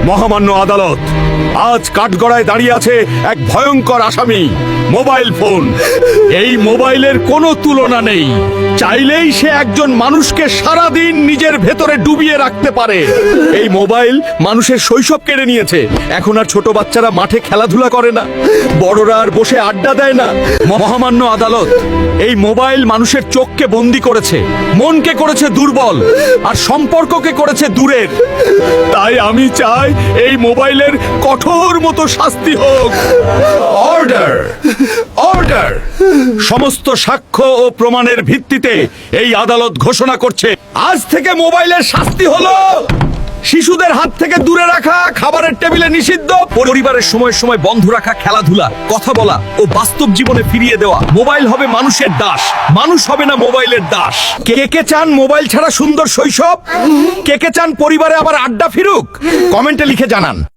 মহামান্য আদালত, আজ কাঠগড়ায় দাঁড়িয়ে আছে এক ভয়ঙ্কর আসামি, মোবাইল ফোন। এই মোবাইলের কোনো তুলনা নেই। চাইলেই সে একজন মানুষকে সারাদিন নিজের ভেতরে ডুবিয়ে রাখতে পারে। এই মোবাইল মানুষের শৈশব কেড়ে নিয়েছে। এখন আর ছোট বাচ্চারা মাঠে খেলাধুলা করে না, বড়রা আর বসে আড্ডা দেয় না। মহামান্য আদালত, এই মোবাইল মানুষের চোখকে বন্দি করেছে, মনকে করেছে দুর্বল, আর সম্পর্ককে করেছে দূরের। তাই আমি চাই এই মোবাইলের কঠোর মতো শাস্তি হোক। Order, order. সমস্ত সাক্ষ্য ও প্রমাণের ভিত্তিতে এই আদালত ঘোষণা করছে, আজ থেকে মোবাইলের শাস্তি হলো শিশুদের হাত থেকে দূরে রাখা, খাবারের টেবিলে নিষিদ্ধ, পরিবারের সময় সময় বন্ধ রাখা, খেলাধুলা, কথা বলা ও বাস্তব জীবনে ফিরিয়ে দেওয়া। মোবাইল হবে মানুষের দাস, মানুষ হবে না মোবাইলের দাস। কে কে চান মোবাইল ছাড়া সুন্দর শৈশব? কে কে চান পরিবারে আবার আড্ডা ফিরুক? কমেন্টে লিখে জানান।